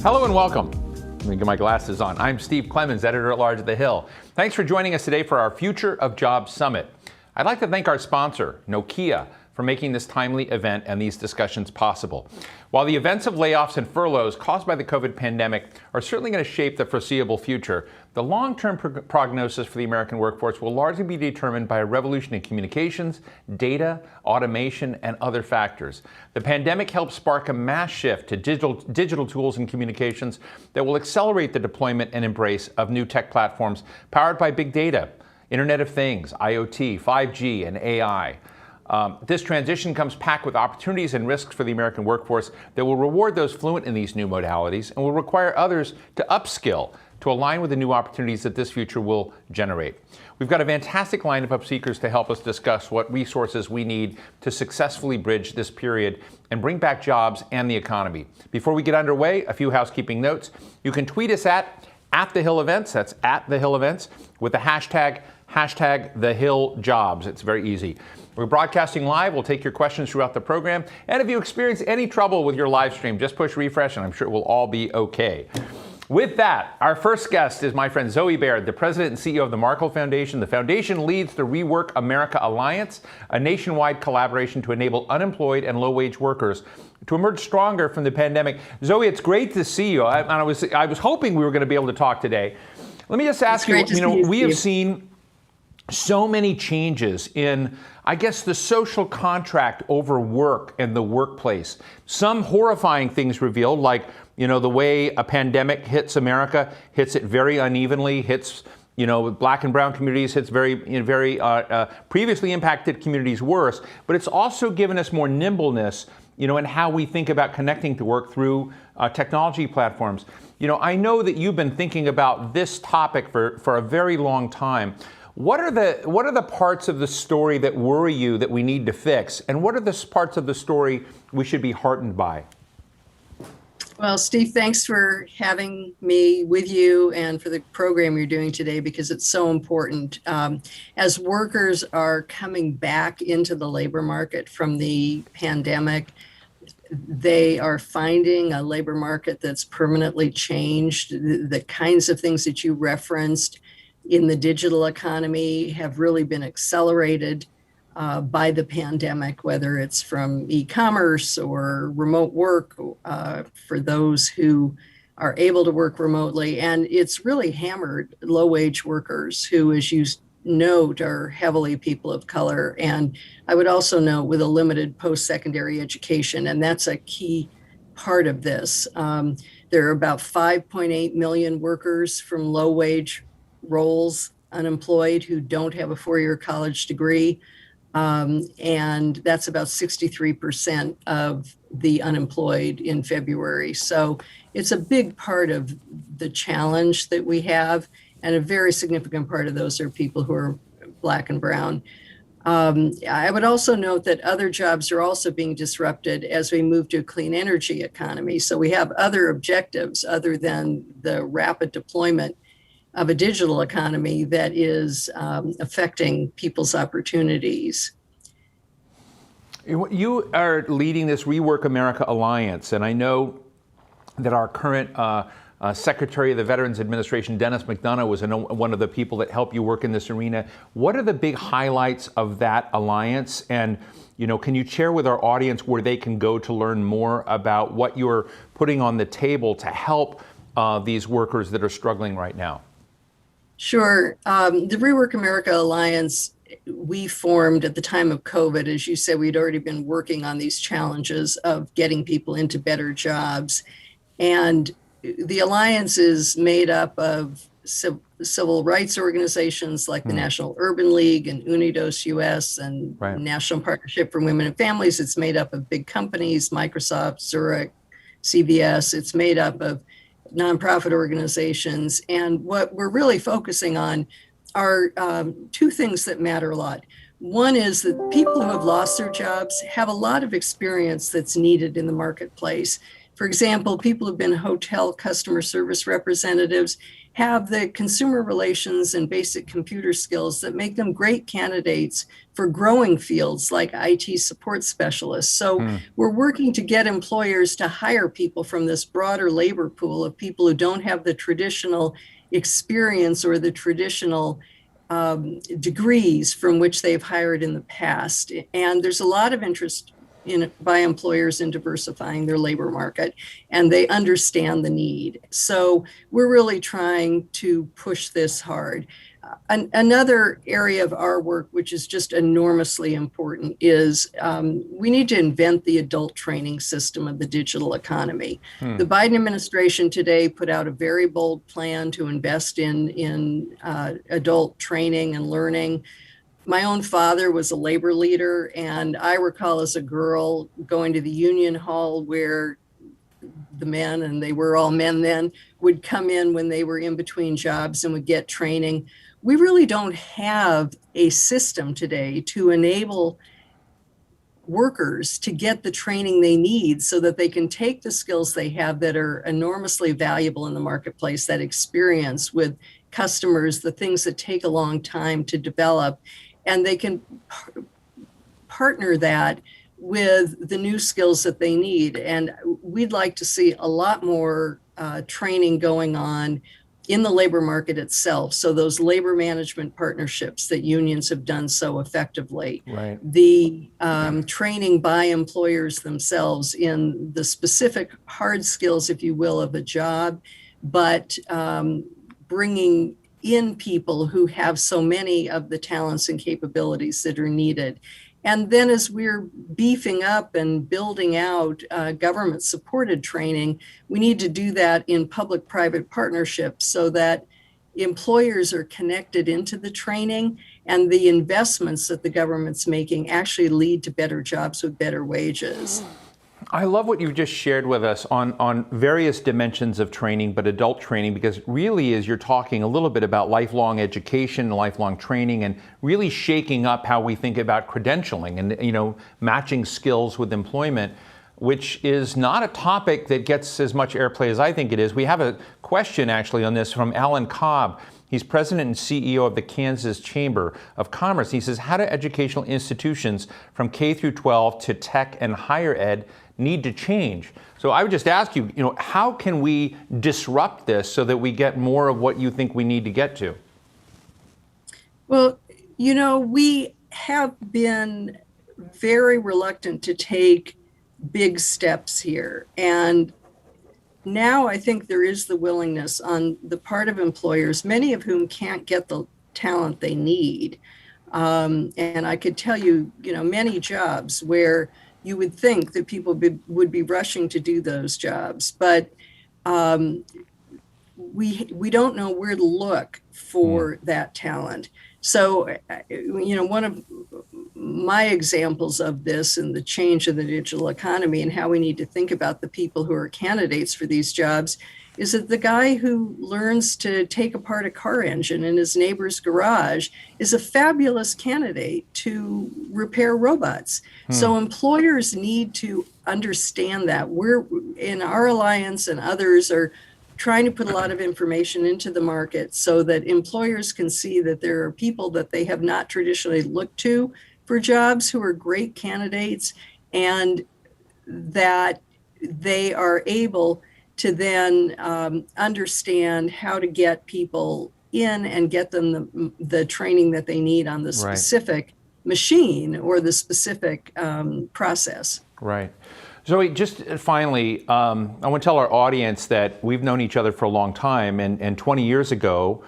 Hello and welcome. Let me get my glasses on. I'm Steve Clemens, editor-at-large at The Hill. Thanks for joining us today for our Future of Jobs Summit. I'd like to thank our sponsor, Nokia, for making this timely event and these discussions possible. While the events of layoffs and furloughs caused by the COVID pandemic are certainly going to shape the foreseeable future, the long-term prognosis for the American workforce will largely be determined by a revolution in communications, data, automation, and other factors. The pandemic helped spark a mass shift to digital tools and communications that will accelerate the deployment and embrace of new tech platforms powered by big data, Internet of Things, IoT, 5G, and AI. This transition comes packed with opportunities and risks for the American workforce that will reward those fluent in these new modalities and will require others to upskill to align with the new opportunities that this future will generate. We've got a fantastic lineup of speakers to help us discuss what resources we need to successfully bridge this period and bring back jobs and the economy. Before we get underway, a few housekeeping notes. You can tweet us at The Hill Events, that's at The Hill Events, with the hashtag #TheHillJobs. It's very easy. We're broadcasting live. We'll take your questions throughout the program. And if you experience any trouble with your live stream, just push refresh and I'm sure it will all be okay. With that, our first guest is my friend Zoe Baird, the president and CEO of the Markle Foundation. The foundation leads the Rework America Alliance, a nationwide collaboration to enable unemployed and low-wage workers to emerge stronger from the pandemic. Zoe, it's great to see you. I was hoping we were going to be able to talk today. Let me just ask you, we have seen so many changes in, I guess, the social contract over work and the workplace. Some horrifying things revealed, like, the way a pandemic hits America, hits it very unevenly, hits, black and brown communities, hits very previously impacted communities worse. But it's also given us more nimbleness, in how we think about connecting to work through technology platforms. I know that you've been thinking about this topic for a very long time. What are the parts of the story that worry you that we need to fix? And what are the parts of the story we should be heartened by? Well, Steve, thanks for having me with you and for the program you're doing today, because it's so important. As workers are coming back into the labor market from the pandemic, they are finding a labor market that's permanently changed. The kinds of things that you referenced in the digital economy have really been accelerated by the pandemic, whether it's from e-commerce or remote work for those who are able to work remotely. And it's really hammered low-wage workers who, as you note, are heavily people of color. And I would also note with a limited post-secondary education, and that's a key part of this. There are about 5.8 million workers from low-wage roles unemployed who don't have a four-year college degree. And that's about 63% of the unemployed in February. So it's a big part of the challenge that we have, and a very significant part of those are people who are black and brown. I would also note that other jobs are also being disrupted as we move to a clean energy economy. So we have other objectives other than the rapid deployment of a digital economy that is affecting people's opportunities. You are leading this Rework America Alliance, and I know that our current Secretary of the Veterans Administration, Dennis McDonough, was one of the people that helped you work in this arena. What are the big highlights of that alliance? And, can you share with our audience where they can go to learn more about what you're putting on the table to help these workers that are struggling right now? Sure. The Rework America Alliance, we formed at the time of COVID. As you said, we'd already been working on these challenges of getting people into better jobs. And the Alliance is made up of civil rights organizations like the National Urban League and Unidos US and National Partnership for Women and Families. It's made up of big companies, Microsoft, Zurich, CVS. It's made up of nonprofit organizations. And what we're really focusing on are two things that matter a lot. One is that people who have lost their jobs have a lot of experience that's needed in the marketplace. For example, people who've been hotel customer service representatives have the consumer relations and basic computer skills that make them great candidates for growing fields like IT support specialists. So we're working to get employers to hire people from this broader labor pool of people who don't have the traditional experience or the traditional degrees from which they've hired in the past. And there's a lot of interest by employers in diversifying their labor market, and they understand the need. So we're really trying to push this hard. Another area of our work, which is just enormously important, is we need to invent the adult training system of the digital economy. The Biden administration today put out a very bold plan to invest in adult training and learning. My own father was a labor leader, and I recall as a girl going to the union hall where the men, and they were all men then, would come in when they were in between jobs and would get training. We really don't have a system today to enable workers to get the training they need so that they can take the skills they have that are enormously valuable in the marketplace, that experience with customers, the things that take a long time to develop, and they can partner that with the new skills that they need. And we'd like to see a lot more training going on in the labor market itself. So those labor management partnerships that unions have done so effectively, Right. the training by employers themselves in the specific hard skills, if you will, of a job, but bringing in people who have so many of the talents and capabilities that are needed. And then as we're beefing up and building out government-supported training, we need to do that in public-private partnerships so that employers are connected into the training and the investments that the government's making actually lead to better jobs with better wages. I love what you just shared with us on various dimensions of training, but adult training, because really is you're talking a little bit about lifelong education, lifelong training, and really shaking up how we think about credentialing and, matching skills with employment, which is not a topic that gets as much airplay as I think it is. We have a question actually on this from Alan Cobb. He's president and CEO of the Kansas Chamber of Commerce. He says, how do educational institutions from K through 12 to tech and higher ed need to change? So I would just ask you, how can we disrupt this so that we get more of what you think we need to get to? Well, we have been very reluctant to take big steps here. And now I think there is the willingness on the part of employers, many of whom can't get the talent they need. And I could tell you, many jobs where you would think that people would be rushing to do those jobs, but we don't know where to look for that talent. So, one of my examples of this and the change in the digital economy and how we need to think about the people who are candidates for these jobs is that the guy who learns to take apart a car engine in his neighbor's garage is a fabulous candidate to repair robots. So employers need to understand that. We're in our alliance and others are trying to put a lot of information into the market so that employers can see that there are people that they have not traditionally looked to for jobs who are great candidates, and that they are able to then understand how to get people in and get them the training that they need on the specific machine or the specific process. Right. Zoe, just finally, I want to tell our audience that we've known each other for a long time, and 20 years ago,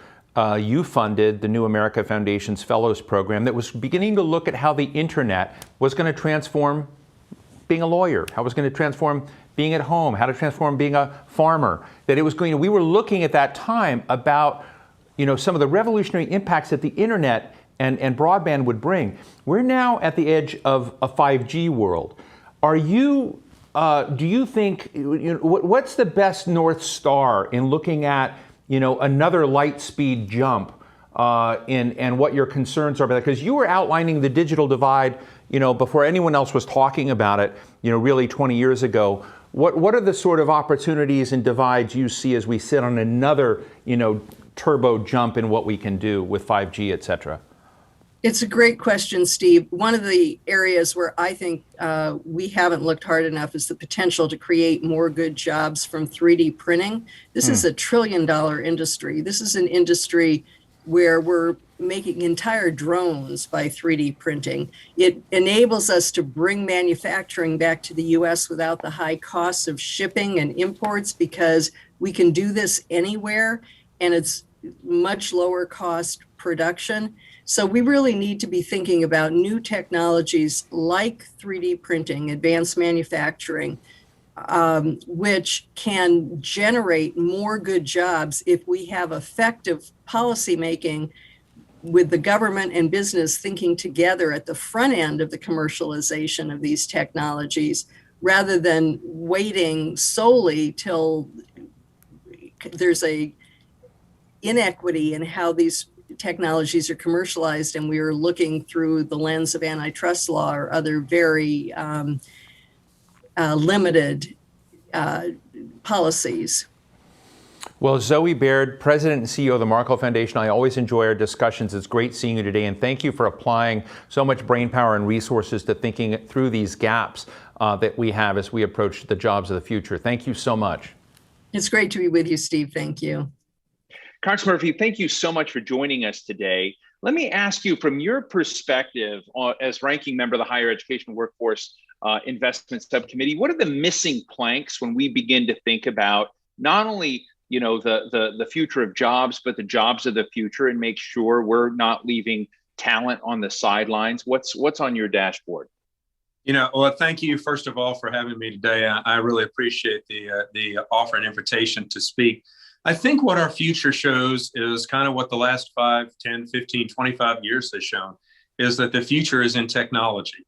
you funded the New America Foundation's Fellows Program that was beginning to look at how the internet was going to transform being a lawyer, how it was going to transform being at home, how to transform being a farmer, that it was going to, we were looking at that time about, some of the revolutionary impacts that the internet and broadband would bring. We're now at the edge of a 5G world. Are you, do you think, what's the best North Star in looking at, another light speed jump and what your concerns are about that? Because you were outlining the digital divide, before anyone else was talking about it, really 20 years ago. What are the sort of opportunities and divides you see as we sit on another, turbo jump in what we can do with 5G, et cetera? It's a great question, Steve. One of the areas where I think we haven't looked hard enough is the potential to create more good jobs from 3D printing. This is a trillion-dollar industry. This is an industry where we're making entire drones by 3D printing. It enables us to bring manufacturing back to the US without the high costs of shipping and imports, because we can do this anywhere and it's much lower cost production. So we really need to be thinking about new technologies like 3D printing, advanced manufacturing, which can generate more good jobs if we have effective policymaking with the government and business thinking together at the front end of the commercialization of these technologies, rather than waiting solely till there's a inequity in how these technologies are commercialized and we are looking through the lens of antitrust law or other very limited policies. Well, Zoe Baird, President and CEO of the Marco Foundation, I always enjoy our discussions. It's great seeing you today, and thank you for applying so much brainpower and resources to thinking through these gaps that we have as we approach the jobs of the future. Thank you so much. It's great to be with you, Steve. Thank you. Congressman Murphy, thank you so much for joining us today. Let me ask you, from your perspective as ranking member of the Higher Education Workforce Investment Subcommittee, what are the missing planks when we begin to think about not only the future of jobs, but the jobs of the future, and make sure we're not leaving talent on the sidelines? What's on your dashboard? Well, thank you, first of all, for having me today. I really appreciate the offer and invitation to speak. I think what our future shows is kind of what the last 5, 10, 15, 25 years has shown, is that the future is in technology.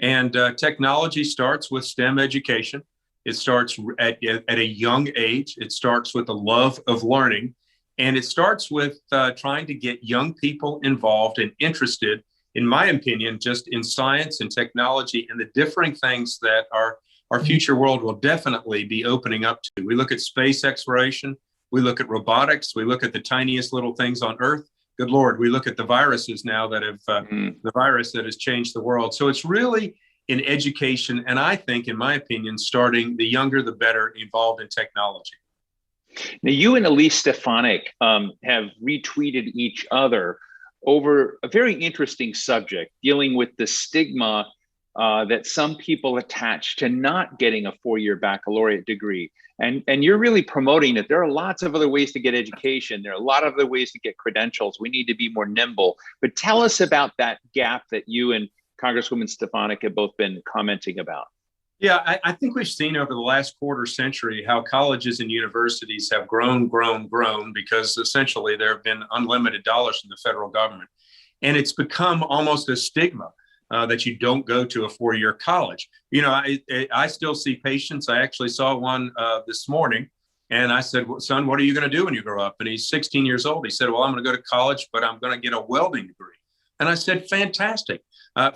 And technology starts with STEM education. It starts at a young age. It starts with a love of learning. And it starts with trying to get young people involved and interested, in my opinion, just in science and technology and the differing things that our future world will definitely be opening up to. We look at space exploration. We look at robotics. We look at the tiniest little things on Earth. Good Lord, we look at the viruses now that have the virus that has changed the world. So it's really in education, and I think, in my opinion, starting the younger, the better, involved in technology. Now, you and Elise Stefanik have retweeted each other over a very interesting subject, dealing with the stigma that some people attach to not getting a 4-year baccalaureate degree. And you're really promoting that there are lots of other ways to get education. There are a lot of other ways to get credentials. We need to be more nimble. But tell us about that gap that you and Congresswoman Stefanik have both been commenting about. Yeah, I think we've seen over the last quarter century how colleges and universities have grown because essentially there have been unlimited dollars from the federal government. And it's become almost a stigma that you don't go to a 4-year college. I still see patients. I actually saw one this morning, and I said, well, son, what are you going to do when you grow up? And he's 16 years old. He said, well, I'm going to go to college, but I'm going to get a welding degree. And I said, fantastic.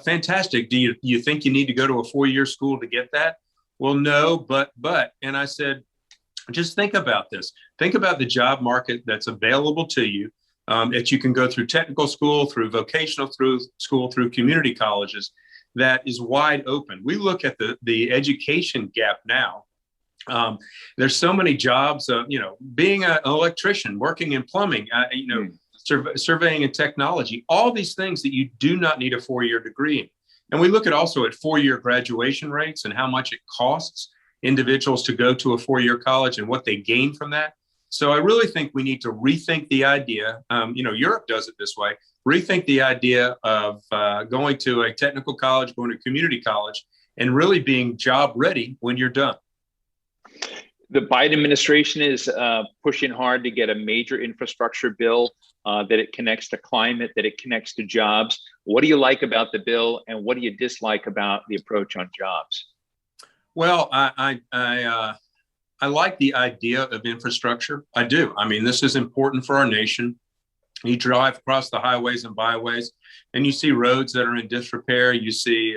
Fantastic. Do you think you need to go to a 4-year school to get that? Well, no, but, and I said, just think about this. Think about the job market that's available to you, that you can go through technical school, through vocational school, through community colleges, that is wide open. We look at the education gap now. There's so many jobs, being an electrician, working in plumbing, surveying and technology, all these things that you do not need a 4-year degree in. And we look at also at 4-year graduation rates and how much it costs individuals to go to a 4-year college and what they gain from that. So I really think we need to rethink the idea. Europe does it this way. Rethink the idea of going to a technical college, going to community college, and really being job ready when you're done. The Biden administration is pushing hard to get a major infrastructure bill that it connects to climate, that it connects to jobs. What do you like about the bill, and what do you dislike about the approach on jobs? Well, I like the idea of infrastructure. I do. I mean, this is important for our nation. You drive across the highways and byways, and you see roads that are in disrepair. You see,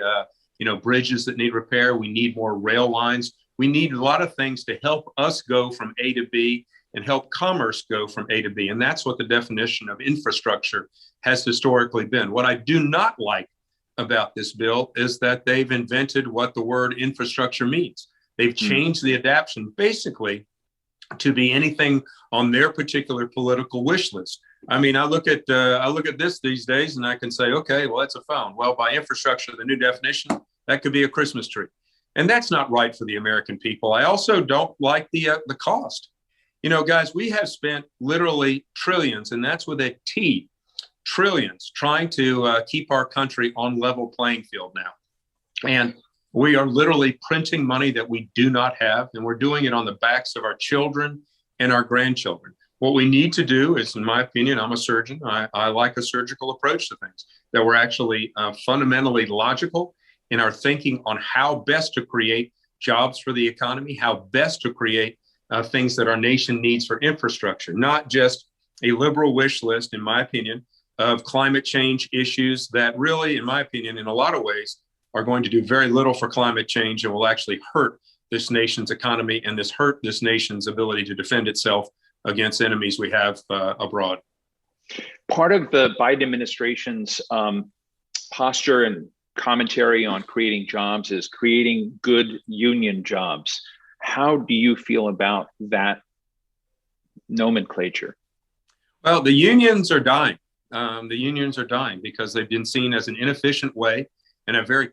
bridges that need repair. We need more rail lines. We need a lot of things to help us go from A to B and help commerce go from A to B. And that's what the definition of infrastructure has historically been. What I do not like about this bill is that they've invented what the word infrastructure means. They've changed the adaptation basically to be anything on their particular political wish list. I mean, I look at this these days and I can say, okay, well, it's a phone. Well, by infrastructure, the new definition, that could be a Christmas tree. And that's not right for the American people. I also don't like the cost. You know, guys, we have spent literally trillions, and that's with a T, trillions, trying to keep our country on level playing field now. And we are literally printing money that we do not have, and we're doing it on the backs of our children and our grandchildren. What we need to do is, in my opinion, I'm a surgeon. I like a surgical approach to things, that we're actually fundamentally logical in our thinking on how best to create jobs for the economy, how best to create things that our nation needs for infrastructure, not just a liberal wish list, in my opinion, of climate change issues that really, in my opinion, in a lot of ways, are going to do very little for climate change and will actually hurt this nation's economy and hurt this nation's ability to defend itself against enemies we have abroad. Part of the Biden administration's posture and commentary on creating jobs is creating good union jobs. How do you feel about that nomenclature? Well, the unions are dying. The unions are dying because they've been seen as an inefficient way and a very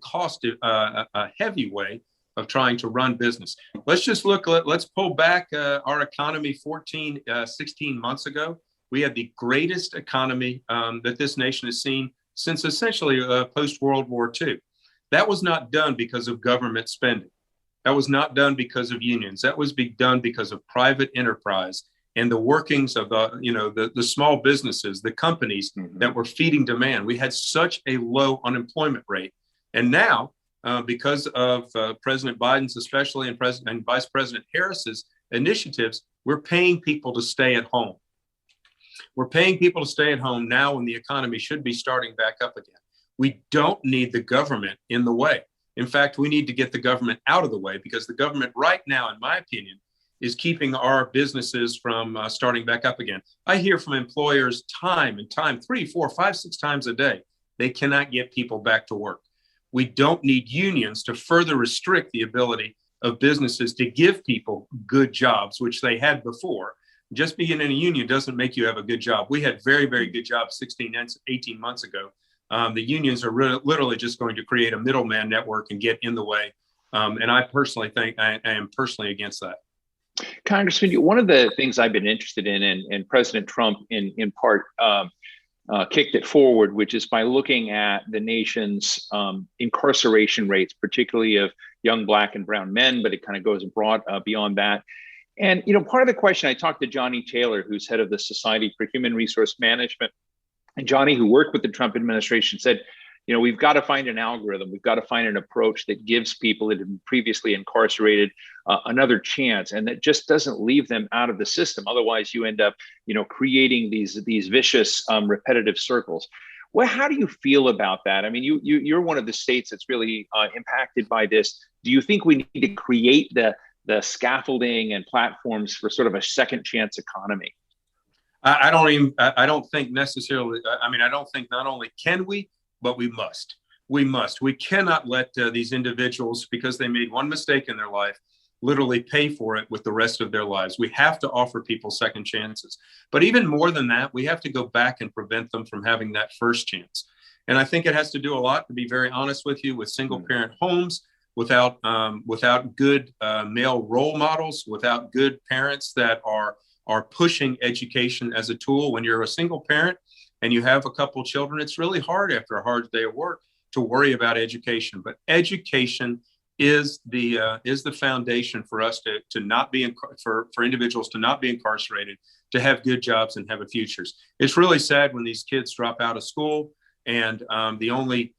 heavy way of trying to run business. Let's just let's pull back our economy 16 months ago. We had the greatest economy that this nation has seen since essentially post-World War II. That was not done because of government spending. That was not done because of unions. That was done because of private enterprise and the workings of the small businesses, the companies that were feeding demand. We had such a low unemployment rate. And now, because of President Biden's especially and Vice President Harris's initiatives, we're paying people to stay at home. We're paying people to stay at home now when the economy should be starting back up again. We don't need the government in the way. In fact, we need to get the government out of the way because the government right now, in my opinion, is keeping our businesses from starting back up again. I hear from employers time and time, 3, 4, 5, 6 times a day, they cannot get people back to work. We don't need unions to further restrict the ability of businesses to give people good jobs, which they had before. Just being in a union doesn't make you have a good job. We had very, very good jobs 16, 18 months ago. The unions are literally just going to create a middleman network and get in the way. And I personally think I am personally against that. Congressman, one of the things I've been interested in, and President Trump in part kicked it forward, which is by looking at the nation's incarceration rates, particularly of young Black and brown men, but it kind of goes abroad beyond that. And, part of the question, I talked to Johnny Taylor, who's head of the Society for Human Resource Management. And Johnny, who worked with the Trump administration, said, we've got to find an algorithm. We've got to find an approach that gives people that have been previously incarcerated another chance, and that just doesn't leave them out of the system. Otherwise, you end up, creating these vicious, repetitive circles. Well, how do you feel about that? I mean, you're one of the states that's really impacted by this. Do you think we need to create the scaffolding and platforms for sort of a second chance economy? I don't think necessarily. I don't think not only can we, but we must. We cannot let these individuals, because they made one mistake in their life, literally pay for it with the rest of their lives. We have to offer people second chances. But even more than that, we have to go back and prevent them from having that first chance. And I think it has to do a lot, to be very honest with you, with single parent homes, without good male role models, without good parents that are pushing education as a tool. When you're a single parent and you have a couple children, it's really hard after a hard day of work to worry about education. But education is the foundation for us to not be for individuals to not be incarcerated, to have good jobs and have a futures. It's really sad when these kids drop out of school and the only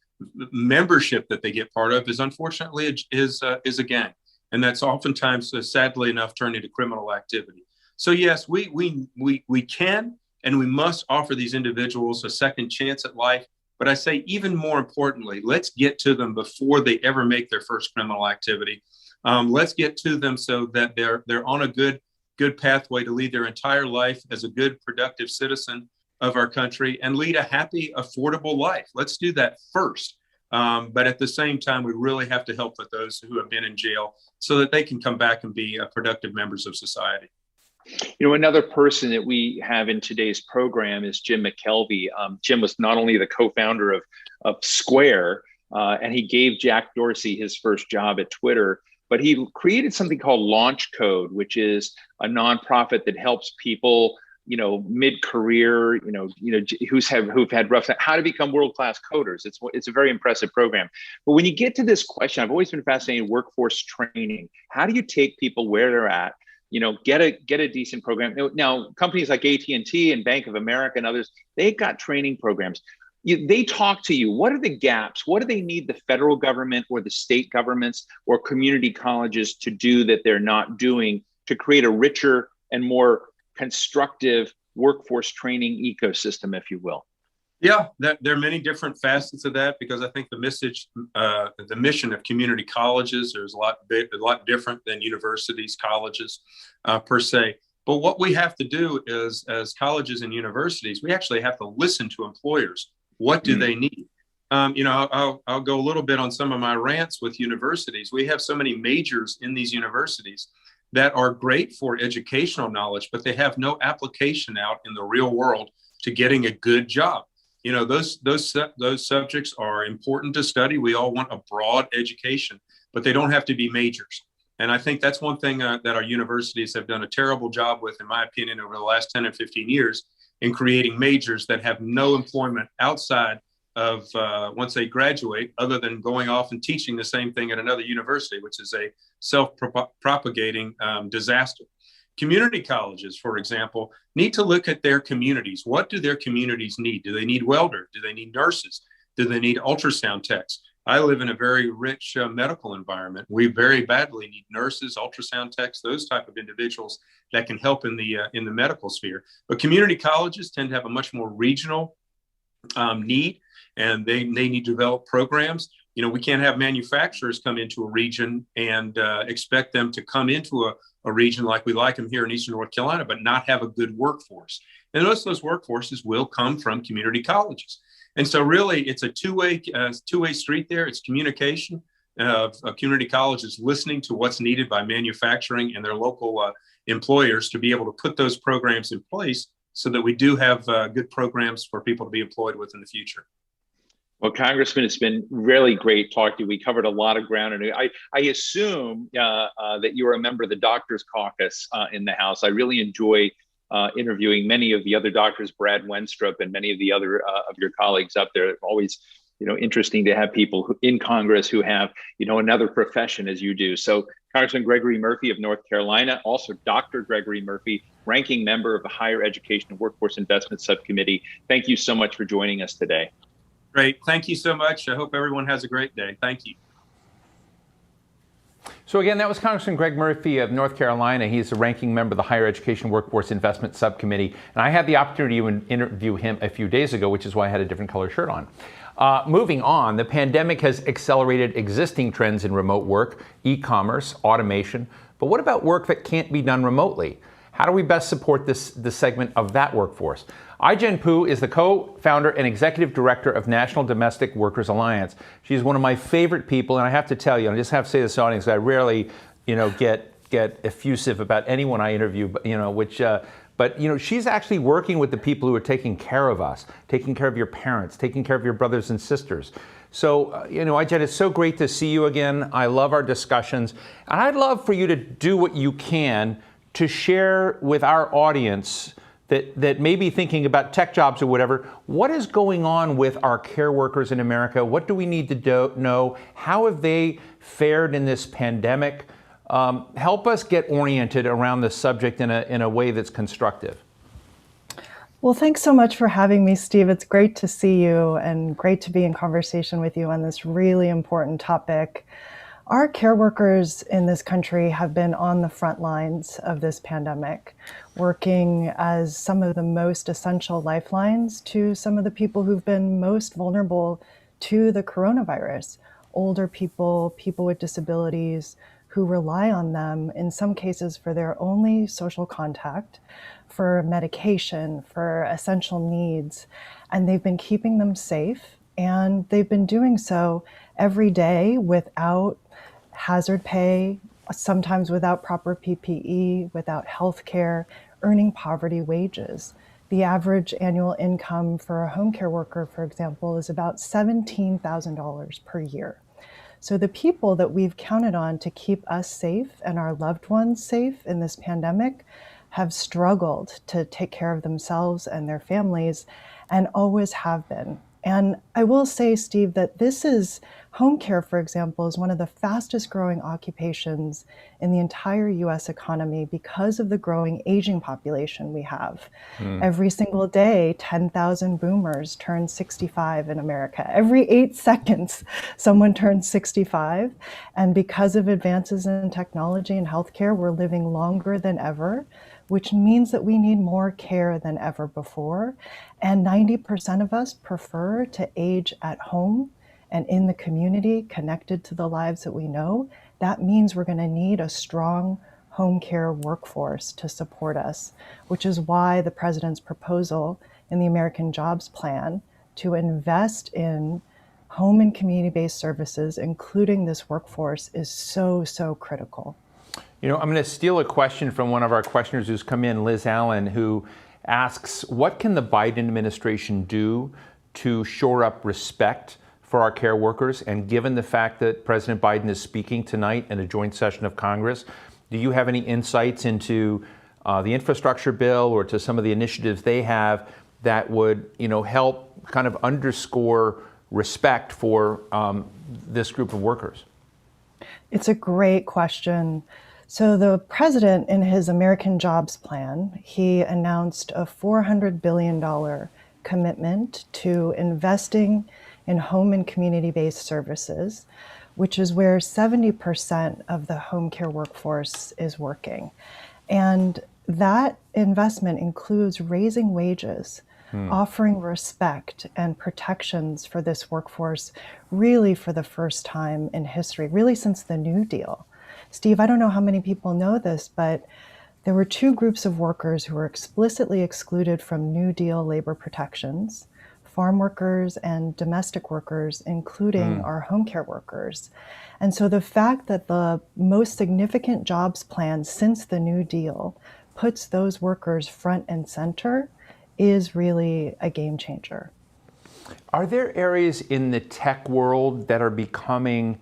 membership that they get part of is unfortunately is a gang, and that's oftentimes sadly enough turned into criminal activity. So yes, we can and we must offer these individuals a second chance at life. But I say even more importantly, let's get to them before they ever make their first criminal activity. Let's get to them so that they're on a good pathway to lead their entire life as a good, productive citizen of our country and lead a happy, affordable life. Let's do that first. But at the same time, we really have to help with those who have been in jail so that they can come back and be productive members of society. You know, another person that we have in today's program is Jim McKelvey. Jim was not only the co-founder of Square, and he gave Jack Dorsey his first job at Twitter, but he created something called Launch Code, which is a nonprofit that helps people, you know, mid-career, who've had rough, how to become world-class coders. It's a very impressive program. But when you get to this question, I've always been fascinated with workforce training. How do you take people where they're at? You know, get a decent program. Now, companies like AT&T and Bank of America and others, they've got training programs. They talk to you. What are the gaps? What do they need the federal government or the state governments or community colleges to do that they're not doing to create a richer and more constructive workforce training ecosystem, if you will? Yeah, there are many different facets of that, because I think the mission of community colleges is a lot different than universities, colleges per se. But what we have to do is, as colleges and universities, we actually have to listen to employers. What do they need? I'll go a little bit on some of my rants with universities. We have so many majors in these universities that are great for educational knowledge, but they have no application out in the real world to getting a good job. You know, those subjects are important to study. We all want a broad education, but they don't have to be majors. And I think that's one thing that our universities have done a terrible job with, in my opinion, over the last 10 or 15 years, in creating majors that have no employment outside of once they graduate, other than going off and teaching the same thing at another university, which is a self-propagating disaster. Community colleges, for example, need to look at their communities. What do their communities need? Do they need welders? Do they need nurses? Do they need ultrasound techs? I live in a very rich medical environment. We very badly need nurses, ultrasound techs, those type of individuals that can help in the medical sphere. But community colleges tend to have a much more regional need, and they need to develop programs. You know, we can't have manufacturers come into a region and expect them to come into a region like we like them here in Eastern North Carolina, but not have a good workforce. And most of those workforces will come from community colleges. And so really it's a two-way street there. It's communication of community colleges listening to what's needed by manufacturing and their local employers to be able to put those programs in place so that we do have good programs for people to be employed with in the future. Well, Congressman, it's been really great talking to you. We covered a lot of ground, and I assume that you are a member of the Doctors Caucus in the House. I really enjoy interviewing many of the other doctors, Brad Wenstrup, and many of the other of your colleagues up there. It's always, interesting to have people in Congress who have, another profession as you do. So, Congressman Gregory Murphy of North Carolina, also Dr. Gregory Murphy, ranking member of the Higher Education and Workforce Investment Subcommittee. Thank you so much for joining us today. Great. Thank you so much. I hope everyone has a great day. Thank you. So again, that was Congressman Greg Murphy of North Carolina. He's a ranking member of the Higher Education Workforce Investment Subcommittee. And I had the opportunity to interview him a few days ago, which is why I had a different color shirt on. Moving on, the pandemic has accelerated existing trends in remote work, e-commerce, automation. But what about work that can't be done remotely? How do we best support this segment of that workforce? Ai-jen Poo is the co-founder and executive director of National Domestic Workers Alliance. She's one of my favorite people, and I have to tell you, I just have to say this to the audience, I rarely, get effusive about anyone I interview, but she's actually working with the people who are taking care of us, taking care of your parents, taking care of your brothers and sisters. So, Ai-jen, it's so great to see you again. I love our discussions, and I'd love for you to do what you can to share with our audience that may be thinking about tech jobs or whatever. What is going on with our care workers in America? What do we need to know? How have they fared in this pandemic? Help us get oriented around the subject in a way that's constructive. Well, thanks so much for having me, Steve. It's great to see you and great to be in conversation with you on this really important topic. Our care workers in this country have been on the front lines of this pandemic, working as some of the most essential lifelines to some of the people who've been most vulnerable to the coronavirus. Older people, people with disabilities, who rely on them in some cases for their only social contact, for medication, for essential needs. And they've been keeping them safe, and they've been doing so every day without hazard pay, sometimes without proper PPE, without health care, earning poverty wages. The average annual income for a home care worker, for example, is about $17,000 per year. So the people that we've counted on to keep us safe and our loved ones safe in this pandemic have struggled to take care of themselves and their families, and always have been. And I will say, Steve, that home care, for example, is one of the fastest growing occupations in the entire US economy because of the growing aging population we have. Every single day, 10,000 boomers turn 65 in America. Every 8 seconds, someone turns 65. And because of advances in technology and healthcare, we're living longer than ever, which means that we need more care than ever before. And 90% of us prefer to age at home and in the community, connected to the lives that we know. That means we're going to need a strong home care workforce to support us, which is why the president's proposal in the American Jobs Plan to invest in home and community-based services, including this workforce, is so, so critical. You know, I'm going to steal a question from one of our questioners who's come in, Liz Allen, who asks, what can the Biden administration do to shore up respect for our care workers? And given the fact that President Biden is speaking tonight in a joint session of Congress, do you have any insights into the infrastructure bill or to some of the initiatives they have that would, help kind of underscore respect for this group of workers? It's a great question. So the president, in his American Jobs Plan, he announced a $400 billion commitment to investing in home and community-based services, which is where 70% of the home care workforce is working. And that investment includes raising wages, offering respect and protections for this workforce, really for the first time in history, really since the New Deal. Steve, I don't know how many people know this, but there were two groups of workers who were explicitly excluded from New Deal labor protections: farm workers and domestic workers, including our home care workers. And so the fact that the most significant jobs plan since the New Deal puts those workers front and center is really a game changer. Are there areas in the tech world that are becoming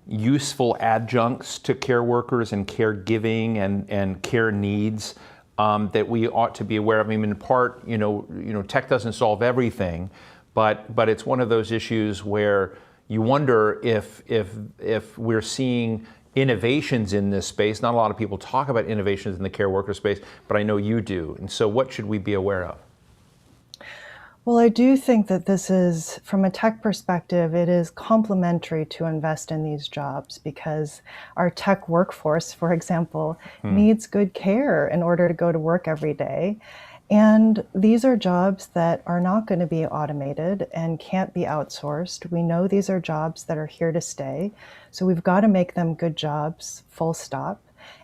useful adjuncts to care workers and caregiving and care needs that we ought to be aware of? I mean, in part, tech doesn't solve everything, but it's one of those issues where you wonder if we're seeing innovations in this space. Not a lot of people talk about innovations in the care worker space, but I know you do. And so what should we be aware of? Well, I do think that this is, from a tech perspective, it is complementary to invest in these jobs because our tech workforce, for example, needs good care in order to go to work every day. And these are jobs that are not going to be automated and can't be outsourced. We know these are jobs that are here to stay. So we've got to make them good jobs, full stop.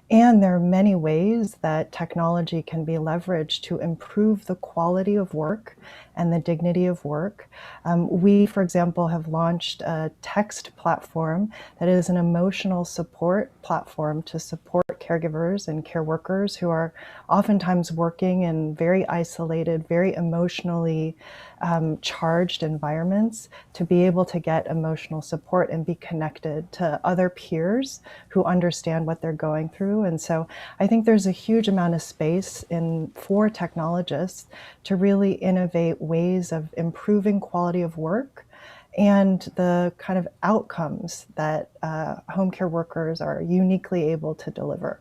And there are many ways that technology can be leveraged to improve the quality of work and the dignity of work. We, for example, have launched a text platform that is an emotional support platform to support caregivers and care workers who are oftentimes working in very isolated, very emotionally charged environments, to be able to get emotional support and be connected to other peers who understand what they're going through. And so I think there's a huge amount of space for technologists to really innovate ways of improving quality of work and the kind of outcomes that home care workers are uniquely able to deliver.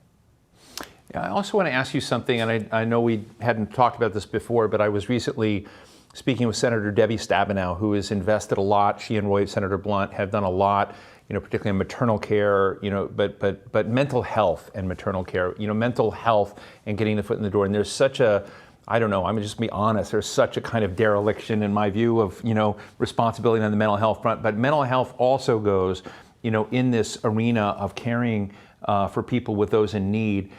Yeah, I also want to ask you something, and I know we hadn't talked about this before, but I was recently speaking with Senator Debbie Stabenow, who has invested a lot. She and Senator Blunt have done a lot, particularly in maternal care, but mental health and maternal care, mental health and getting the foot in the door. And there's such a, I don't know, I'm just be honest, there's such a kind of dereliction in my view of, responsibility on the mental health front. But mental health also goes, in this arena of caring for people with those in need.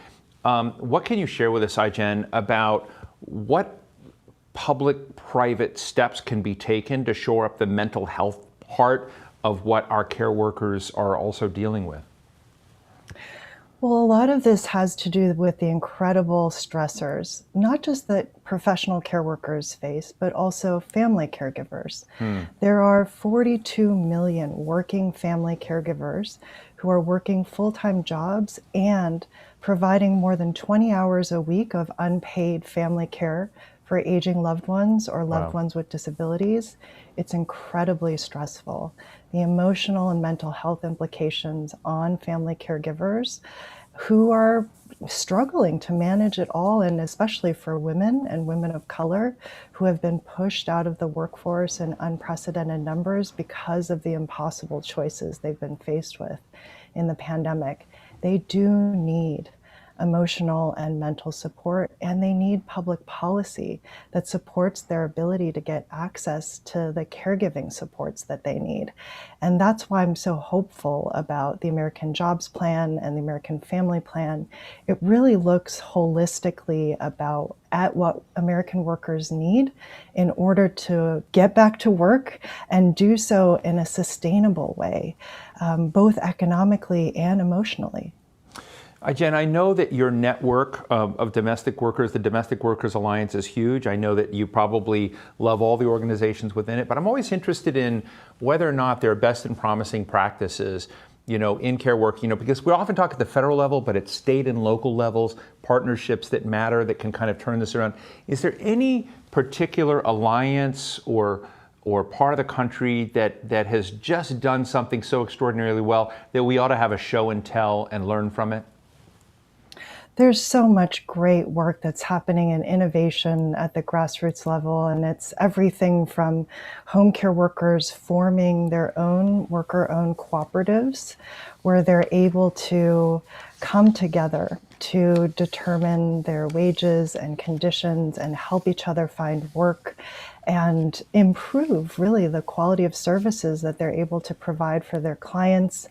What can you share with us, Ai-jen, about what public-private steps can be taken to shore up the mental health part of what our care workers are also dealing with? Well, a lot of this has to do with the incredible stressors, not just that professional care workers face, but also family caregivers. There are 42 million working family caregivers who are working full-time jobs and providing more than 20 hours a week of unpaid family care for aging loved ones or loved ones with disabilities. It's incredibly stressful. The emotional and mental health implications on family caregivers who are struggling to manage it all, and especially for women and women of color who have been pushed out of the workforce in unprecedented numbers because of the impossible choices they've been faced with in the pandemic. They do need emotional and mental support, and they need public policy that supports their ability to get access to the caregiving supports that they need. And that's why I'm so hopeful about the American Jobs Plan and the American Family Plan. It really looks holistically at what American workers need in order to get back to work and do so in a sustainable way, both economically and emotionally. Ai-jen, I know that your network of domestic workers, the Domestic Workers Alliance, is huge. I know that you probably love all the organizations within it, but I'm always interested in whether or not there are best and promising practices, in care work, because we often talk at the federal level, but at state and local levels, partnerships that matter that can kind of turn this around. Is there any particular alliance or part of the country that has just done something so extraordinarily well that we ought to have a show and tell and learn from it? There's so much great work that's happening in innovation at the grassroots level, and it's everything from home care workers forming their own worker-owned cooperatives where they're able to come together to determine their wages and conditions and help each other find work and improve really the quality of services that they're able to provide for their clients.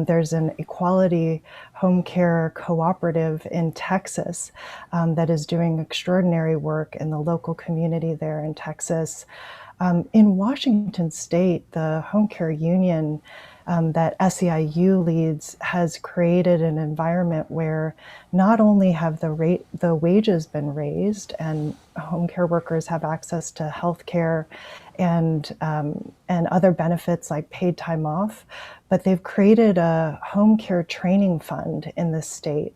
There's an equality home care cooperative in Texas that is doing extraordinary work in the local community there in Texas. In Washington State, the home care union that SEIU leads has created an environment where not only have the wages been raised and home care workers have access to health care and other benefits like paid time off, but they've created a home care training fund in the state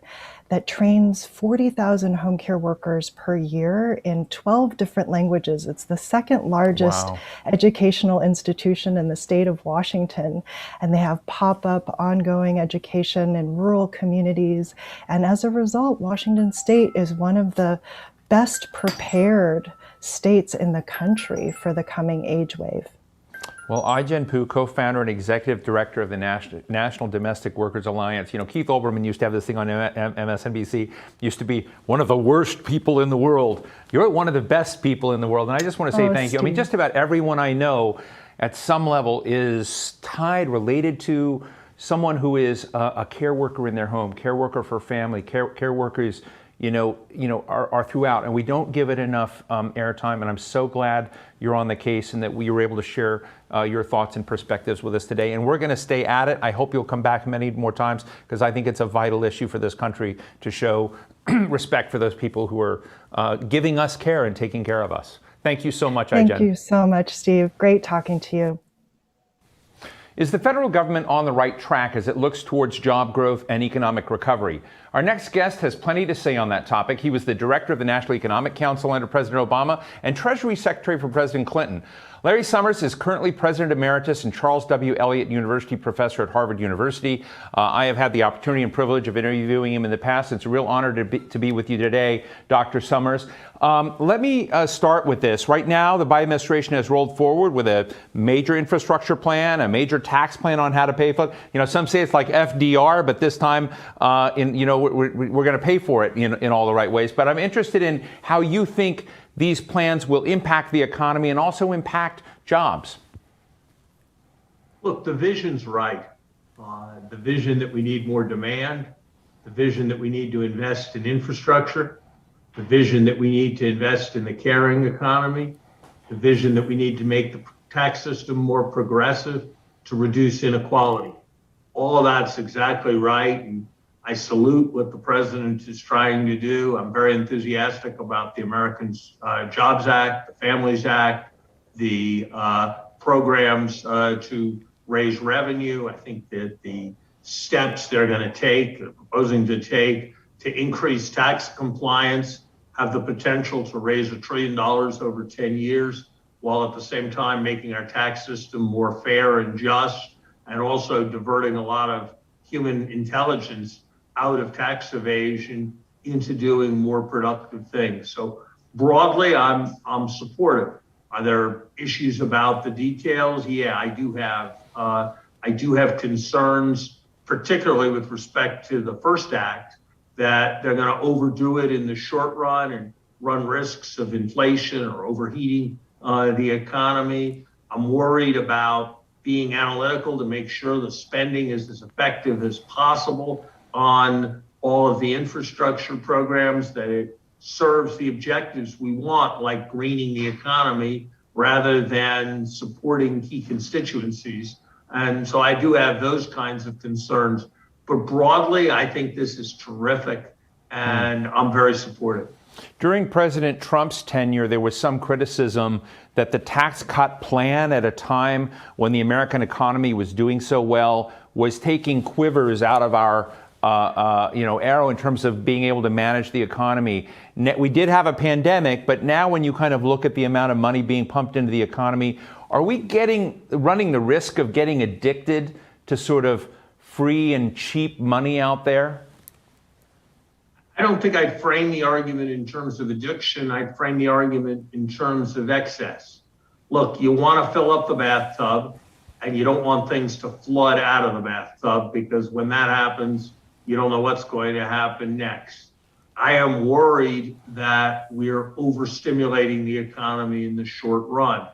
that trains 40,000 home care workers per year in 12 different languages. It's the second largest educational institution in the state of Washington. And they have pop-up ongoing education in rural communities. And as a result, Washington State is one of the best prepared states in the country for the coming age wave. Well, Ai-jen Poo, co-founder and executive director of the National Domestic Workers Alliance. Keith Olbermann used to have this thing on MSNBC, used to be one of the worst people in the world. You're one of the best people in the world. And I just want to say thank you. I mean, just about everyone I know at some level is related to someone who is a care worker in their home, care worker for family, care workers, are throughout, and we don't give it enough airtime. And I'm so glad you're on the case and that we were able to share your thoughts and perspectives with us today. And we're going to stay at it. I hope you'll come back many more times because I think it's a vital issue for this country to show respect for those people who are giving us care and taking care of us. Thank you so much, Ai-jen. Thank you so much, Steve. Great talking to you. Is the federal government on the right track as it looks towards job growth and economic recovery? Our next guest has plenty to say on that topic. He was the director of the National Economic Council under President Obama and Treasury Secretary for President Clinton. Larry Summers is currently President Emeritus and Charles W. Eliot University Professor at Harvard University. I have had the opportunity and privilege of interviewing him in the past. It's a real honor to be with you today, Dr. Summers. Let me start with this. Right now, the Biden administration has rolled forward with a major infrastructure plan, a major tax plan on how to pay for it. Some say it's like FDR, but this time, we're going to pay for it in all the right ways. But I'm interested in how you think these plans will impact the economy and also impact jobs. Look, the vision's right. the vision that we need more demand, the vision that we need to invest in infrastructure, the vision that we need to invest in the caring economy, the vision that we need to make the tax system more progressive to reduce inequality. All of that's exactly right. And I salute what the president is trying to do. I'm very enthusiastic about the Americans Jobs Act, the Families Act, the programs to raise revenue. I think that the steps they're going to take, they're proposing to take to increase tax compliance have the potential to raise $1 trillion over 10 years, while at the same time making our tax system more fair and just, and also diverting a lot of human intelligence out of tax evasion into doing more productive things. So broadly, I'm supportive. Are there issues about the details? Yeah, I do have concerns, particularly with respect to the first act, that they're going to overdo it in the short run and run risks of inflation or overheating the economy. I'm worried about being analytical to make sure the spending is as effective as possible on all of the infrastructure programs, that it serves the objectives we want, like greening the economy, rather than supporting key constituencies. And so I do have those kinds of concerns. But broadly, I think this is terrific, and I'm very supportive. During President Trump's tenure, there was some criticism that the tax cut plan at a time when the American economy was doing so well was taking quivers out of our arrow in terms of being able to manage the economy. We did have a pandemic, but now when you kind of look at the amount of money being pumped into the economy, are we running the risk of getting addicted to sort of free and cheap money out there? I don't think I'd frame the argument in terms of addiction. I'd frame the argument in terms of excess. Look, you want to fill up the bathtub, and you don't want things to flood out of the bathtub, because when that happens, you don't know what's going to happen next. I am worried that we're overstimulating the economy in the short run.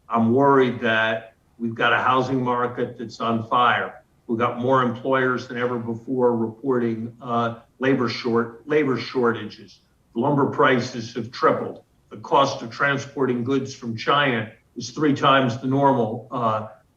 I'm worried that we've got a housing market that's on fire. We've got more employers than ever before reporting labor shortages. Lumber prices have tripled. The cost of transporting goods from China is 3 times the normal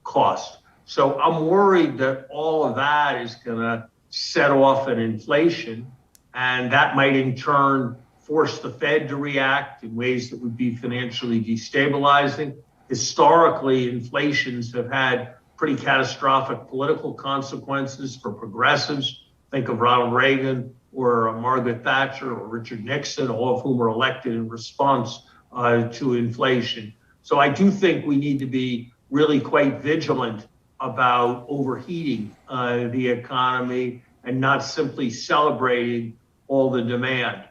cost. So I'm worried that all of that is going to set off an inflation, and that might in turn force the Fed to react in ways that would be financially destabilizing. Historically, inflations have had pretty catastrophic political consequences for progressives. Think of Ronald Reagan or Margaret Thatcher or Richard Nixon, all of whom were elected in response to inflation. So I do think we need to be really quite vigilant about overheating the economy and not simply celebrating all the demand.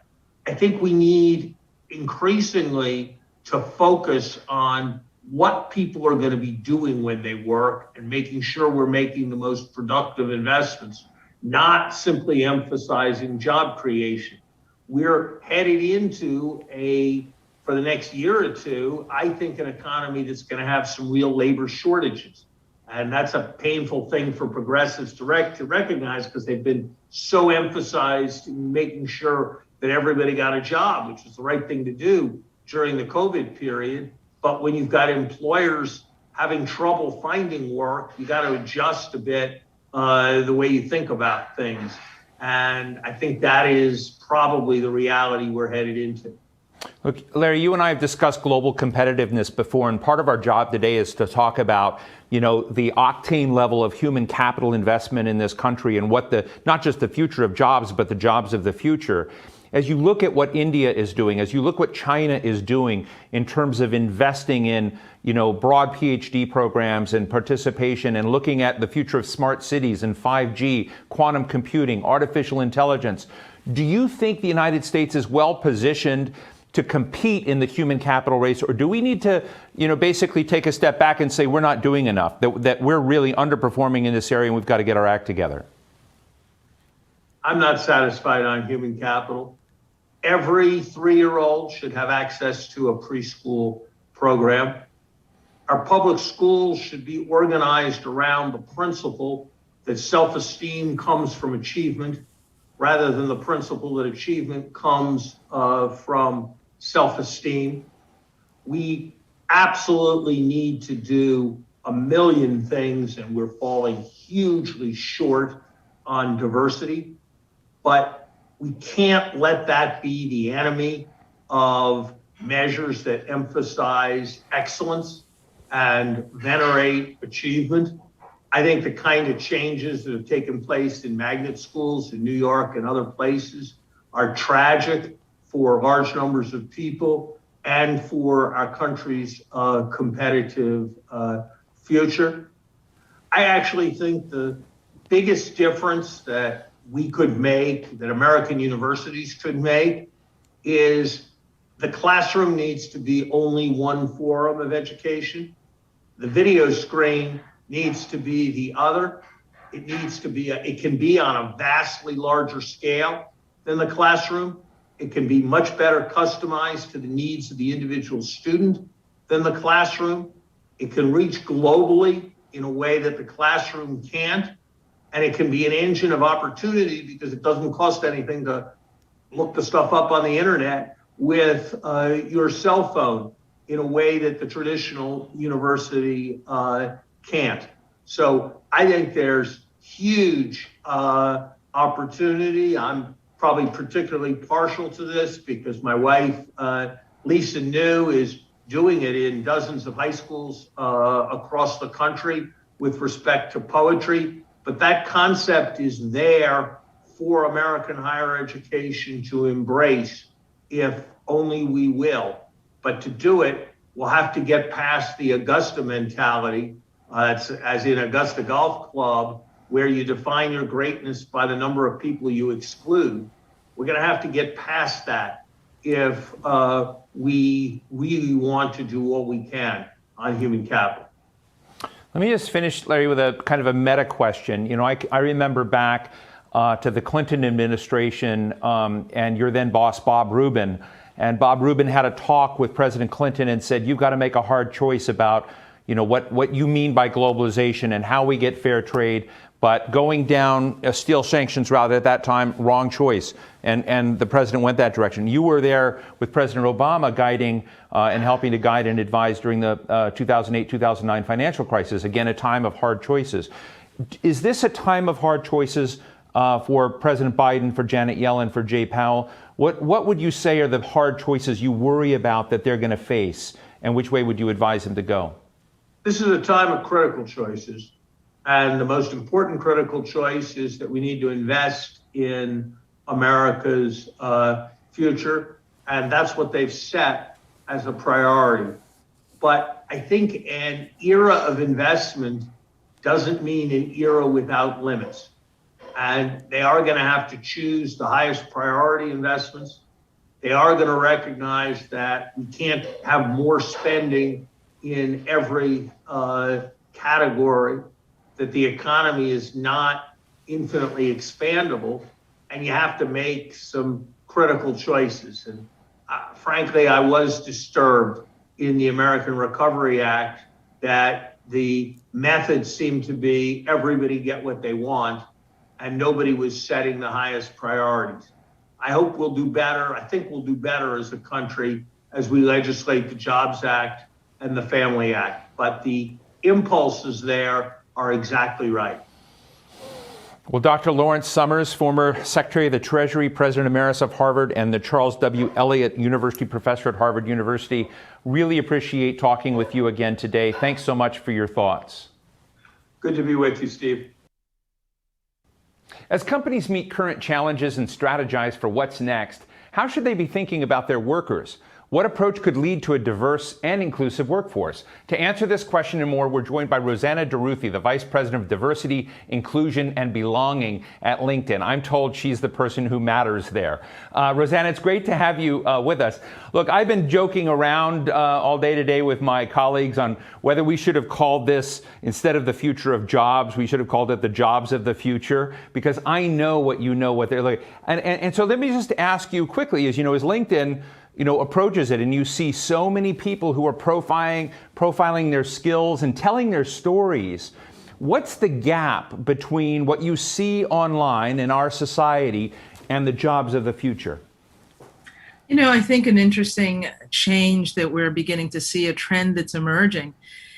I think we need increasingly to focus on what people are going to be doing when they work and making sure we're making the most productive investments, not simply emphasizing job creation. We're headed into for the next year or two, I think, an economy that's going to have some real labor shortages. And that's a painful thing for progressives to recognize, because they've been so emphasized in making sure that everybody got a job, which is the right thing to do during the COVID period. But when you've got employers having trouble finding work, you got to adjust a bit the way you think about things. And I think that is probably the reality we're headed into. Look, Larry, you and I have discussed global competitiveness before, and part of our job today is to talk about, the octane level of human capital investment in this country and what not just the future of jobs, but the jobs of the future. As you look at what India is doing, as you look what China is doing in terms of investing in, broad PhD programs and participation, and looking at the future of smart cities and 5G, quantum computing, artificial intelligence, do you think the United States is well positioned to compete in the human capital race, or do we need to, basically take a step back and say we're not doing enough, that we're really underperforming in this area and we've got to get our act together? I'm not satisfied on human capital. Every 3-year-old should have access to a preschool program. Our public schools should be organized around the principle that self-esteem comes from achievement rather than the principle that achievement comes from self-esteem. We absolutely need to do a million things, and we're falling hugely short on diversity, but we can't let that be the enemy of measures that emphasize excellence and venerate achievement. I think the kind of changes that have taken place in magnet schools in New York and other places are tragic for large numbers of people and for our country's competitive future. I actually think the biggest difference that we could make, that American universities could make, is the classroom needs to be only one forum of education. The video screen needs to be the other. It needs to be, it can be on a vastly larger scale than the classroom. It can be much better customized to the needs of the individual student than the classroom. It can reach globally in a way that the classroom can't. And it can be an engine of opportunity because it doesn't cost anything to look the stuff up on the internet with your cell phone in a way that the traditional university can't. So I think there's huge opportunity. I'm probably particularly partial to this because my wife, Lisa New, is doing it in dozens of high schools across the country with respect to poetry. But that concept is there for American higher education to embrace if only we will. But to do it, we'll have to get past the Augusta mentality, as in Augusta Golf Club, where you define your greatness by the number of people you exclude. We're going to have to get past that if we really want to do what we can on human capital. Let me just finish, Larry, with a kind of a meta question. You know, I remember back to the Clinton administration and your then boss, Bob Rubin. And Bob Rubin had a talk with President Clinton and said, you've got to make a hard choice about, you know, what you mean by globalization and how we get fair trade. But going down a steel sanctions route at that time, wrong choice. And the president went that direction. You were there with President Obama guiding and helping to guide and advise during the 2008-2009 financial crisis. Again, a time of hard choices. Is this a time of hard choices for President Biden, for Janet Yellen, for Jay Powell? What would you say are the hard choices you worry about that they're going to face? And which way would you advise them to go? This is a time of critical choices. And the most important critical choice is that we need to invest in America's future. And that's what they've set as a priority. But I think an era of investment doesn't mean an era without limits. And they are going to have to choose the highest priority investments. They are going to recognize that we can't have more spending in every category, that the economy is not infinitely expandable, and you have to make some critical choices. And frankly, I was disturbed in the American Recovery Act that the method seemed to be everybody get what they want, and nobody was setting the highest priorities. I hope we'll do better. I think we'll do better as a country as we legislate the Jobs Act and the Family Act. But the impulses there are exactly right. Well, Dr. Lawrence Summers, former Secretary of the Treasury, President Emeritus of Harvard, and the Charles W. Eliot University Professor at Harvard University, really appreciate talking with you again today. Thanks so much for your thoughts. Good to be with you, Steve. As companies meet current challenges and strategize for what's next, how should they be thinking about their workers? What approach could lead to a diverse and inclusive workforce? To answer this question and more, we're joined by Rosanna DeRuthi, the Vice President of Diversity, Inclusion, and Belonging at LinkedIn. I'm told she's the person who matters there. Rosanna, it's great to have you with us. Look, I've been joking around all day today with my colleagues on whether we should have called this, instead of the future of jobs, we should have called it the jobs of the future, because I know what you know, what they're like. And so let me just ask you quickly, as LinkedIn approaches it, and you see so many people who are profiling their skills and telling their stories. What's the gap between what you see online in our society and the jobs of the future? You know, I think an interesting change that we're beginning to see, a trend that's emerging,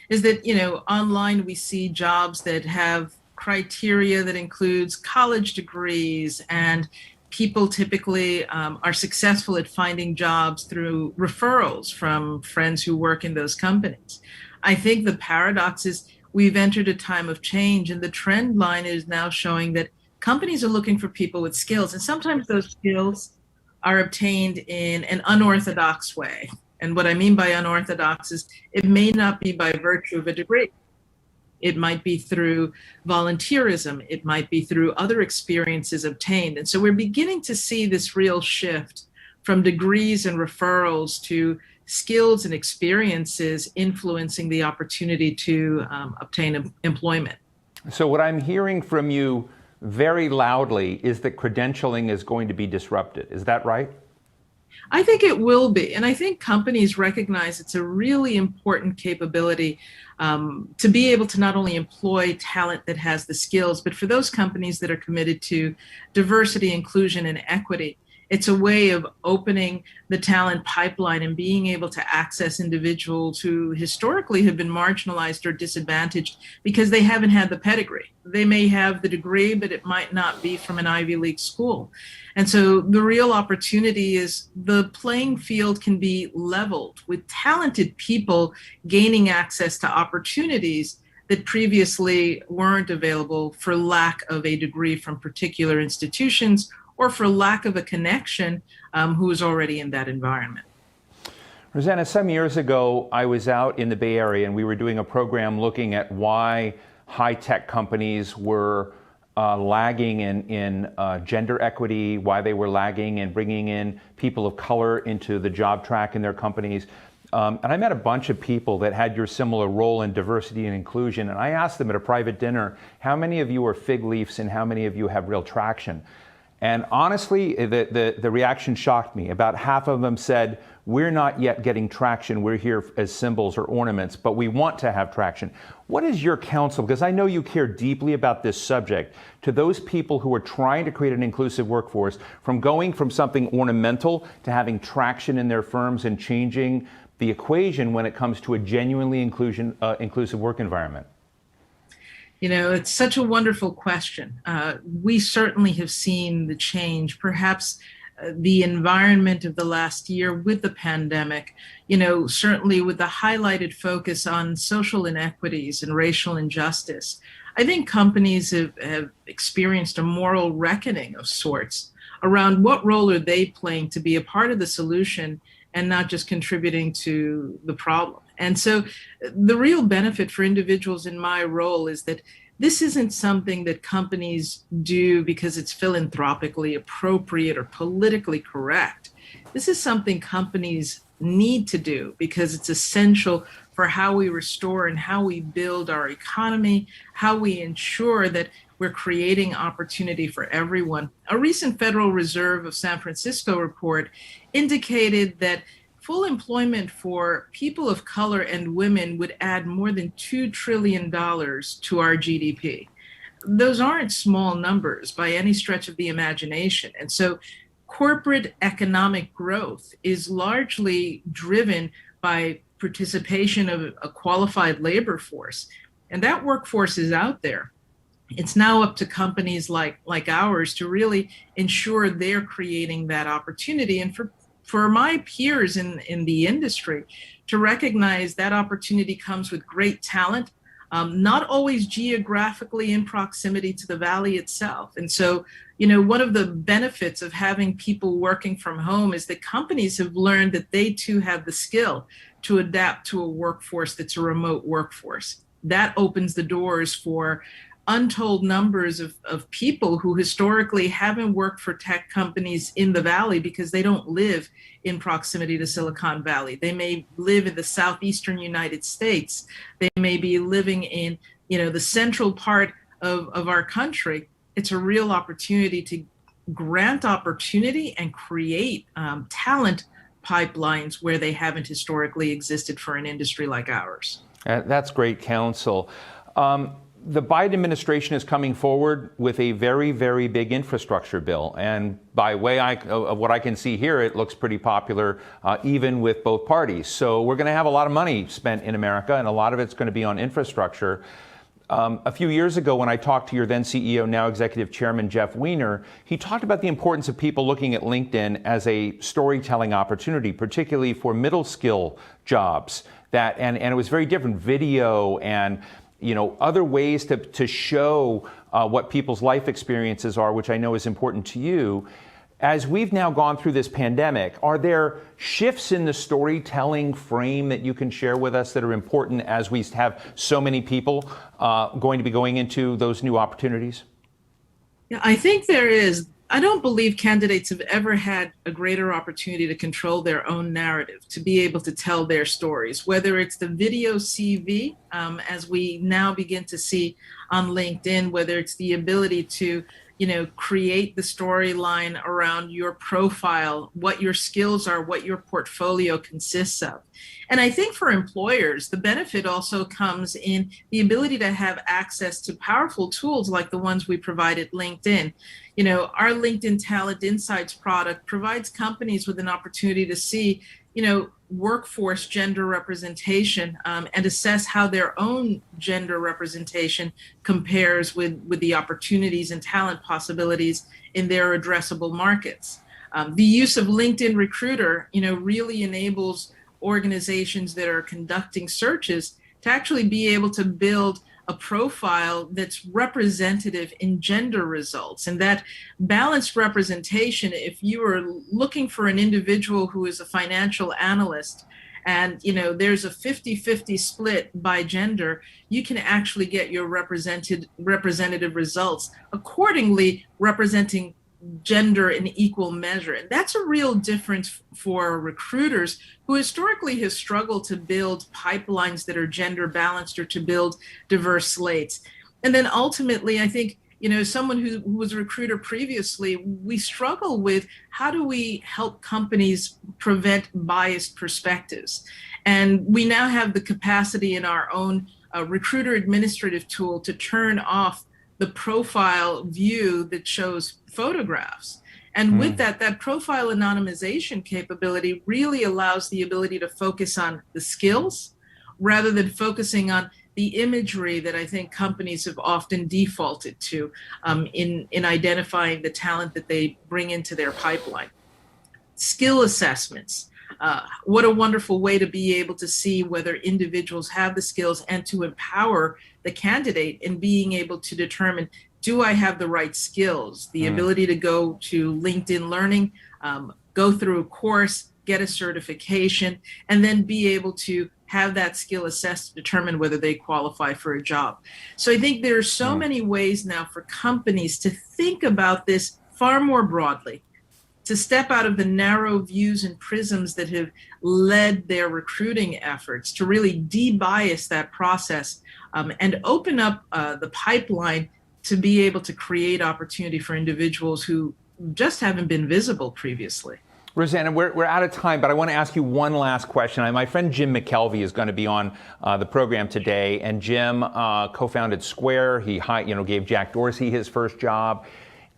is that, you know, online we see jobs that have criteria that includes college degrees, and people typically are successful at finding jobs through referrals from friends who work in those companies. I think the paradox is we've entered a time of change, and the trend line is now showing that companies are looking for people with skills, and sometimes those skills are obtained in an unorthodox way. And what I mean by unorthodox is it may not be by virtue of a degree. It might be through volunteerism. It might be through other experiences obtained. And so we're beginning to see this real shift from degrees and referrals to skills and experiences influencing the opportunity to obtain employment. So what I'm hearing from you very loudly is that credentialing is going to be disrupted. Is that right? I think it will be. And I think companies recognize it's a really important capability to be able to not only employ talent that has the skills, but for those companies that are committed to diversity, inclusion, and equity, it's a way of opening the talent pipeline and being able to access individuals who historically have been marginalized or disadvantaged because they haven't had the pedigree. They may have the degree, but it might not be from an Ivy League school. And so the real opportunity is the playing field can be leveled with talented people gaining access to opportunities that previously weren't available for lack of a degree from particular institutions or for lack of a connection who is already in that environment. Rosanna, some years ago, I was out in the Bay Area and we were doing a program looking at why high-tech companies were lagging in gender equity, why they were lagging in bringing in people of color into the job track in their companies. And I met a bunch of people that had your similar role in diversity and inclusion. And I asked them at a private dinner, how many of you are fig leaves and how many of you have real traction? And honestly, the reaction shocked me. About half of them said, we're not yet getting traction. We're here as symbols or ornaments, but we want to have traction. What is your counsel? Because I know you care deeply about this subject, to those people who are trying to create an inclusive workforce, from going from something ornamental to having traction in their firms and changing the equation when it comes to a genuinely inclusive work environment. You know, it's such a wonderful question. We certainly have seen the change, perhaps the environment of the last year with the pandemic, you know, certainly with the highlighted focus on social inequities and racial injustice. I think companies have experienced a moral reckoning of sorts around what role are they playing to be a part of the solution and not just contributing to the problem. And so the real benefit for individuals in my role is that this isn't something that companies do because it's philanthropically appropriate or politically correct. This is something companies need to do because it's essential for how we restore and how we build our economy, how we ensure that we're creating opportunity for everyone. A recent Federal Reserve of San Francisco report indicated that full employment for people of color and women would add more than $2 trillion to our GDP. Those aren't small numbers by any stretch of the imagination. And so corporate economic growth is largely driven by participation of a qualified labor force. And that workforce is out there. It's now up to companies like ours to really ensure they're creating that opportunity. And for my peers in the industry to recognize that opportunity comes with great talent, not always geographically in proximity to the Valley itself. And so, you know, one of the benefits of having people working from home is that companies have learned that they too have the skill to adapt to a workforce that's a remote workforce. That opens the doors for untold numbers of people who historically haven't worked for tech companies in the Valley because they don't live in proximity to Silicon Valley. They may live in the southeastern United States. They may be living in, you know, the central part of our country. It's a real opportunity to grant opportunity and create talent pipelines where they haven't historically existed for an industry like ours. That's great counsel. the Biden administration is coming forward with a very, very big infrastructure bill. And by way of what I can see here, it looks pretty popular even with both parties. So we're going to have a lot of money spent in America, and a lot of it's going to be on infrastructure. A few years ago, when I talked to your then CEO, now Executive Chairman Jeff Weiner, he talked about the importance of people looking at LinkedIn as a storytelling opportunity, particularly for middle skill jobs. And it was very different, video and other ways to show what people's life experiences are, which I know is important to you. As we've now gone through this pandemic, are there shifts in the storytelling frame that you can share with us that are important as we have so many people going to be going into those new opportunities? Yeah, I think there is. I don't believe candidates have ever had a greater opportunity to control their own narrative, to be able to tell their stories, whether it's the video CV, as we now begin to see on LinkedIn, whether it's the ability to create the storyline around your profile, what your skills are, what your portfolio consists of. And I think for employers, the benefit also comes in the ability to have access to powerful tools like the ones we provide at LinkedIn. Our LinkedIn Talent Insights product provides companies with an opportunity to see, workforce gender representation and assess how their own gender representation compares with the opportunities and talent possibilities in their addressable markets. The use of LinkedIn Recruiter, really enables organizations that are conducting searches to actually be able to build a profile that's representative in gender results. And that balanced representation, if you are looking for an individual who is a financial analyst and there's a 50-50 split by gender, you can actually get your representative results accordingly representing gender in equal measure. And that's a real difference for recruiters who historically have struggled to build pipelines that are gender balanced or to build diverse slates. And then ultimately, I think, someone who was a recruiter previously, we struggle with how do we help companies prevent biased perspectives? And we now have the capacity in our own recruiter administrative tool to turn off the profile view that shows photographs. And with that profile anonymization capability really allows the ability to focus on the skills rather than focusing on the imagery that I think companies have often defaulted to in identifying the talent that they bring into their pipeline. Skill assessments. What a wonderful way to be able to see whether individuals have the skills and to empower the candidate in being able to determine, do I have the right skills? The ability to go to LinkedIn Learning, go through a course, get a certification, and then be able to have that skill assessed to determine whether they qualify for a job. So I think there are so many ways now for companies to think about this far more broadly, to step out of the narrow views and prisms that have led their recruiting efforts, to really de-bias that process and open up the pipeline to be able to create opportunity for individuals who just haven't been visible previously. Rosanna, we're out of time, but I want to ask you one last question. My friend Jim McKelvey is going to be on the program today, and Jim co-founded Square. He gave Jack Dorsey his first job.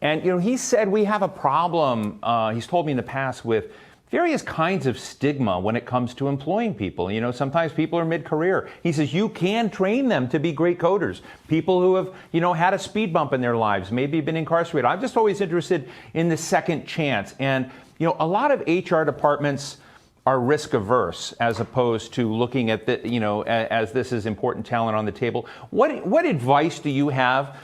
And, he said we have a problem, he's told me in the past, with various kinds of stigma when it comes to employing people. Sometimes people are mid-career. He says you can train them to be great coders. People who have, had a speed bump in their lives, maybe been incarcerated. I'm just always interested in the second chance. And, a lot of HR departments are risk averse as opposed to looking at as this is important talent on the table. What advice do you have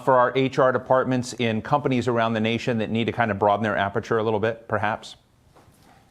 for our HR departments in companies around the nation that need to kind of broaden their aperture a little bit, perhaps?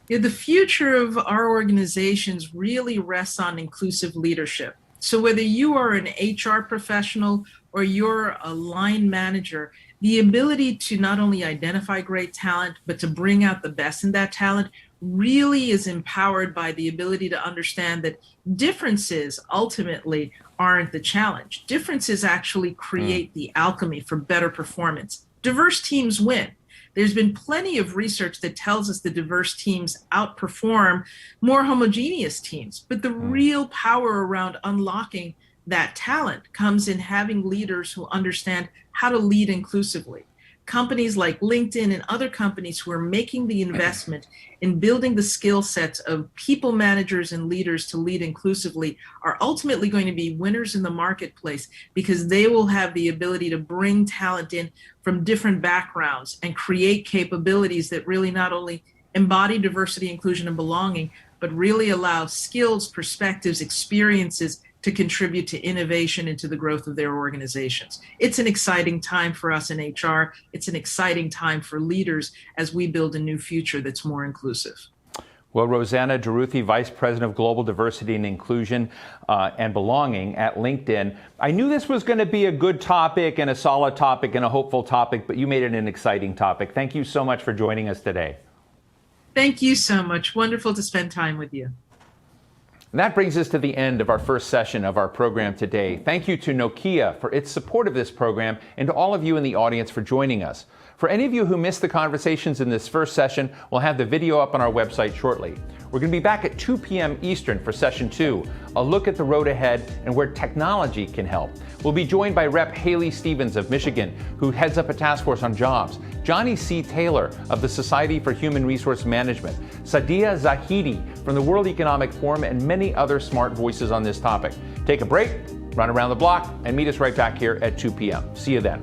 Yeah, the future of our organizations really rests on inclusive leadership. So whether you are an HR professional or you're a line manager, the ability to not only identify great talent, but to bring out the best in that talent really is empowered by the ability to understand that differences ultimately aren't the challenge. Differences actually create the alchemy for better performance. Diverse teams win. There's been plenty of research that tells us that diverse teams outperform more homogeneous teams, but the real power around unlocking that talent comes in having leaders who understand how to lead inclusively. Companies like LinkedIn and other companies who are making the investment in building the skill sets of people managers and leaders to lead inclusively are ultimately going to be winners in the marketplace, because they will have the ability to bring talent in from different backgrounds and create capabilities that really not only embody diversity, inclusion, and belonging, but really allow skills, perspectives, experiences to contribute to innovation and to the growth of their organizations. It's an exciting time for us in HR. It's an exciting time for leaders as we build a new future that's more inclusive. Well, Rosanna Duruthi, Vice President of Global Diversity and Inclusion and Belonging at LinkedIn. I knew this was going to be a good topic and a solid topic and a hopeful topic, but you made it an exciting topic. Thank you so much for joining us today. Thank you so much. Wonderful to spend time with you. And that brings us to the end of our first session of our program today. Thank you to Nokia for its support of this program, and to all of you in the audience for joining us. For any of you who missed the conversations in this first session, we'll have the video up on our website shortly. We're going to be back at 2 p.m. Eastern for session 2, a look at the road ahead and where technology can help. We'll be joined by Rep. Haley Stevens of Michigan, who heads up a task force on jobs, Johnny C. Taylor of the Society for Human Resource Management, Sadia Zahidi from the World Economic Forum, and many other smart voices on this topic. Take a break, run around the block, and meet us right back here at 2 p.m. See you then.